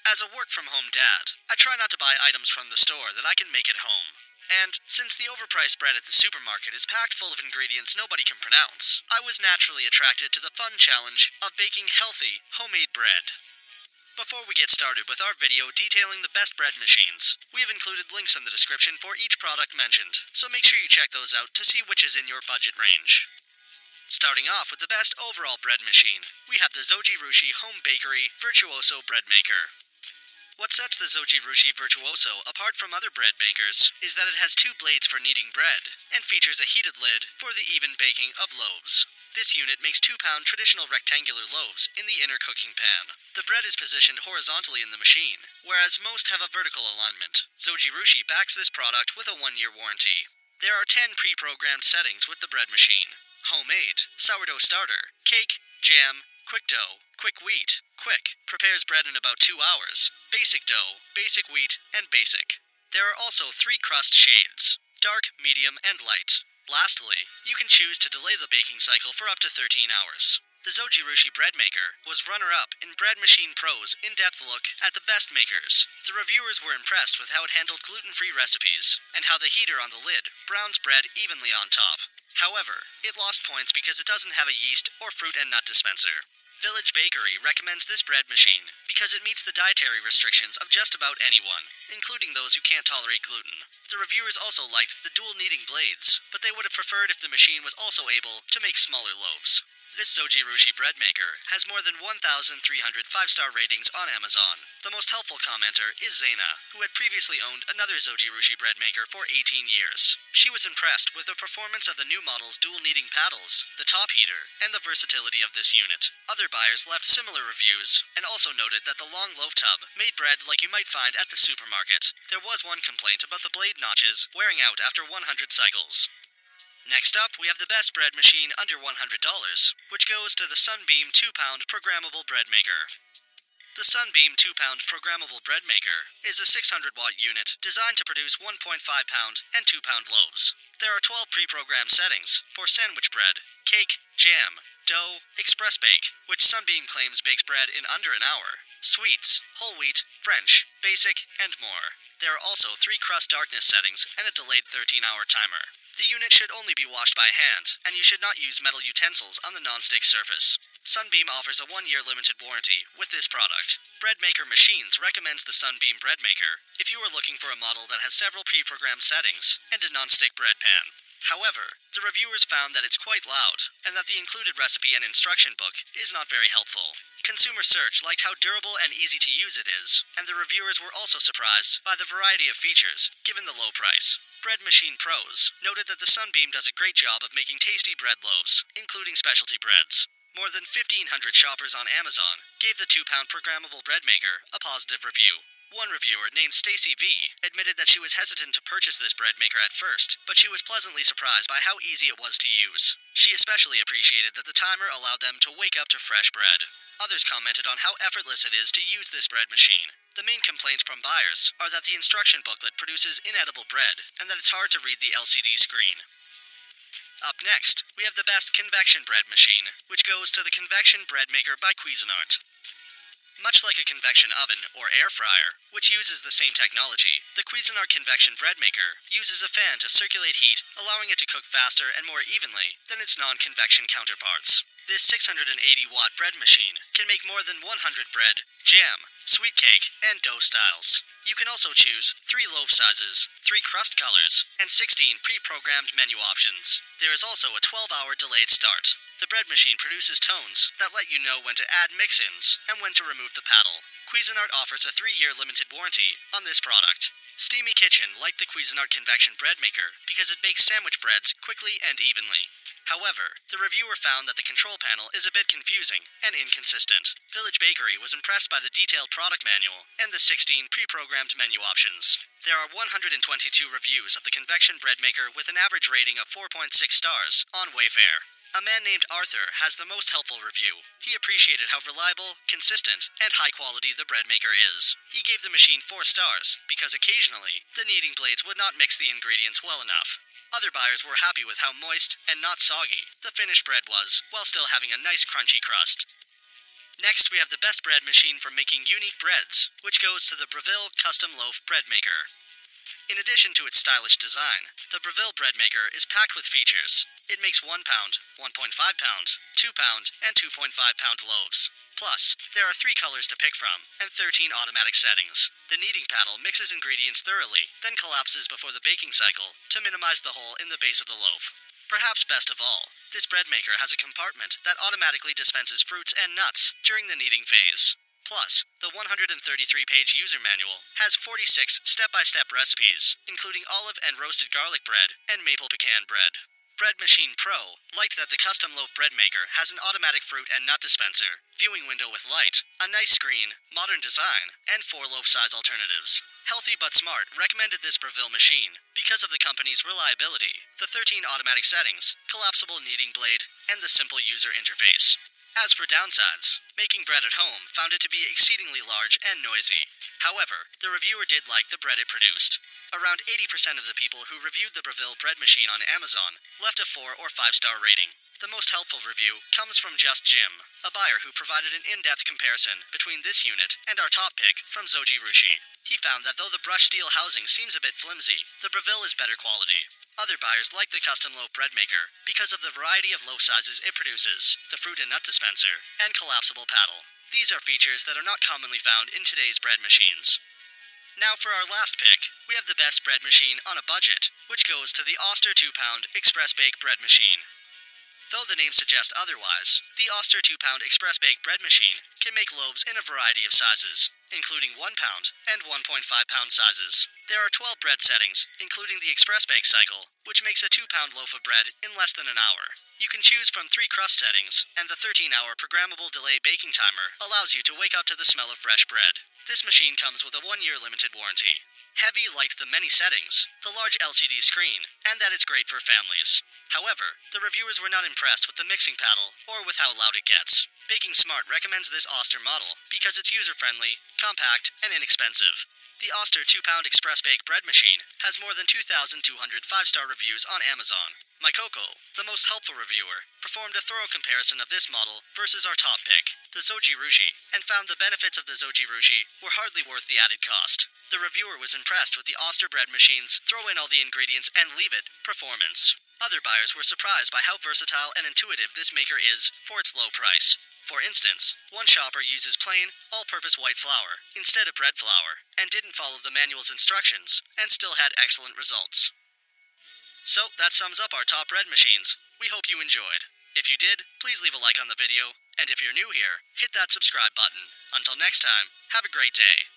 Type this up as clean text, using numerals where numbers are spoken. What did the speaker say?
As a work-from-home dad, I try not to buy items from the store that I can make at home. And since the overpriced bread at the supermarket is packed full of ingredients nobody can pronounce, I was naturally attracted to the fun challenge of baking healthy, homemade bread. Before we get started with our video detailing the best bread machines, we have included links in the description for each product mentioned, so make sure you check those out to see which is in your budget range. Starting off with the best overall bread machine, we have the Zojirushi Home Bakery Virtuoso Breadmaker. What sets the Zojirushi Virtuoso apart from other bread makers is that it has two blades for kneading bread, and features a heated lid for the even baking of loaves. This unit makes 2-pound traditional rectangular loaves in the inner cooking pan. The bread is positioned horizontally in the machine, whereas most have a vertical alignment. Zojirushi backs this product with a 1-year warranty. There are 10 pre-programmed settings with the bread machine: homemade, sourdough starter, cake, jam, quick dough, quick wheat, quick, prepares bread in about 2 hours, basic dough, basic wheat, and basic. There are also 3 crust shades: dark, medium, and light. Lastly, you can choose to delay the baking cycle for up to 13 hours. The Zojirushi Breadmaker was runner-up in Bread Machine Pro's in-depth look at the best makers. The reviewers were impressed with how it handled gluten-free recipes, and how the heater on the lid browns bread evenly on top. However, it lost points because it doesn't have a yeast or fruit and nut dispenser. Village Bakery recommends this bread machine because it meets the dietary restrictions of just about anyone, including those who can't tolerate gluten. The reviewers also liked the dual kneading blades, but they would have preferred if the machine was also able to make smaller loaves. This Zojirushi Breadmaker has more than 1,300 5-star ratings on Amazon. The most helpful commenter is Zaina, who had previously owned another Zojirushi Breadmaker for 18 years. She was impressed with the performance of the new model's dual kneading paddles, the top heater, and the versatility of this unit. Other buyers left similar reviews, and also noted that the long loaf tub made bread like you might find at the supermarket. There was one complaint about the blade notches wearing out after 100 cycles. Next up, we have the best bread machine under $100, which goes to the Sunbeam 2-pound Programmable Breadmaker. The Sunbeam 2-pound Programmable Breadmaker is a 600-watt unit designed to produce 1.5-pound and 2-pound loaves. There are 12 pre-programmed settings for sandwich bread, cake, jam, dough, Expressbake, which Sunbeam claims bakes bread in under an hour, sweets, whole wheat, French, basic, and more. There are also 3 crust darkness settings and a delayed 13-hour timer. The unit should only be washed by hand, and you should not use metal utensils on the non-stick surface. Sunbeam offers a 1-year limited warranty with this product. Breadmaker Machines recommends the Sunbeam Breadmaker if you are looking for a model that has several pre-programmed settings and a non-stick bread pan. However, the reviewers found that it's quite loud, and that the included recipe and instruction book is not very helpful. Consumer Search liked how durable and easy to use it is, and the reviewers were also surprised by the variety of features, given the low price. Bread Machine Pros noted that the Sunbeam does a great job of making tasty bread loaves, including specialty breads. More than 1,500 shoppers on Amazon gave the 2-pound Programmable Breadmaker a positive review. One reviewer, named Stacy V, admitted that she was hesitant to purchase this bread maker at first, but she was pleasantly surprised by how easy it was to use. She especially appreciated that the timer allowed them to wake up to fresh bread. Others commented on how effortless it is to use this bread machine. The main complaints from buyers are that the instruction booklet produces inedible bread, and that it's hard to read the LCD screen. Up next, we have the best Convection bread machine, which goes to the Convection Breadmaker by Cuisinart. Much like a convection oven or air fryer, which uses the same technology, the Cuisinart Convection Breadmaker uses a fan to circulate heat, allowing it to cook faster and more evenly than its non-convection counterparts. This 680-watt bread machine can make more than 100 bread, jam, sweet cake, and dough styles. You can also choose 3 loaf sizes, 3 crust colors, and 16 pre-programmed menu options. There is also a 12-hour delayed start. The bread machine produces tones that let you know when to add mix-ins and when to remove the paddle. Cuisinart offers a 3-year limited warranty on this product. Steamy Kitchen liked the Cuisinart Convection Breadmaker because it bakes sandwich breads quickly and evenly. However, the reviewer found that the control panel is a bit confusing and inconsistent. Village Bakery was impressed by the detailed product manual and the 16 pre-programmed menu options. There are 122 reviews of the Convection Breadmaker with an average rating of 4.6 stars on Wayfair. A man named Arthur has the most helpful review. He appreciated how reliable, consistent, and high quality the Breadmaker is. He gave the machine 4 stars because occasionally the kneading blades would not mix the ingredients well enough. Other buyers were happy with how moist and not soggy the finished bread was, while still having a nice crunchy crust. Next, we have the best bread machine for making unique breads, which goes to the Breville Custom Loaf Breadmaker. In addition to its stylish design, the Breville Breadmaker is packed with features. It makes 1 pound, 1.5 pound, 2 pound, and 2.5 pound loaves. Plus, there are 3 colors to pick from, and 13 automatic settings. The kneading paddle mixes ingredients thoroughly, then collapses before the baking cycle to minimize the hole in the base of the loaf. Perhaps best of all, this bread maker has a compartment that automatically dispenses fruits and nuts during the kneading phase. Plus, the 133-page user manual has 46 step-by-step recipes, including olive and roasted garlic bread and maple pecan bread. Bread Machine Pro liked that the custom loaf bread maker has an automatic fruit and nut dispenser, viewing window with light, a nice screen, modern design, and 4 loaf size alternatives. Healthy but Smart recommended this Breville machine because of the company's reliability, the 13 automatic settings, collapsible kneading blade, and the simple user interface. As for downsides, making bread at home found it to be exceedingly large and noisy. However, the reviewer did like the bread it produced. Around 80% of the people who reviewed the Breville bread machine on Amazon left a 4 or 5-star rating. The most helpful review comes from Just Jim, a buyer who provided an in-depth comparison between this unit and our top pick from Zojirushi. He found that though the brushed steel housing seems a bit flimsy, the Breville is better quality. Other buyers like the custom loaf bread maker because of the variety of loaf sizes it produces, the fruit and nut dispenser, and collapsible paddle. These are features that are not commonly found in today's bread machines. Now for our last pick, we have the best bread machine on a budget, which goes to the Oster 2-pound Expressbake bread machine. Though the name suggests otherwise, the Oster 2-pound Expressbake bread machine can make loaves in a variety of sizes, including 1 pound and 1.5 pound sizes. There are 12 bread settings, including the Expressbake cycle, which makes a 2-pound loaf of bread in less than an hour. You can choose from 3 crust settings, and the 13-hour programmable delay baking timer allows you to wake up to the smell of fresh bread. This machine comes with a 1-year limited warranty. Heavy liked the many settings, the large LCD screen, and that it's great for families. However, the reviewers were not impressed with the mixing paddle or with how loud it gets. Baking Smart recommends this Oster model because it's user-friendly, compact, and inexpensive. The Oster 2-pound Expressbake bread machine has more than 2,200 5-star reviews on Amazon. Coco, the most helpful reviewer, performed a thorough comparison of this model versus our top pick, the Zojirushi, and found the benefits of the Zojirushi were hardly worth the added cost. The reviewer was impressed with the Oster bread machine's throw in all the ingredients and leave it performance. Other buyers were surprised by how versatile and intuitive this maker is for its low price. For instance, one shopper uses plain, all-purpose white flour instead of bread flour, and didn't follow the manual's instructions, and still had excellent results. So, that sums up our top bread machines. We hope you enjoyed. If you did, please leave a like on the video, and if you're new here, hit that subscribe button. Until next time, have a great day.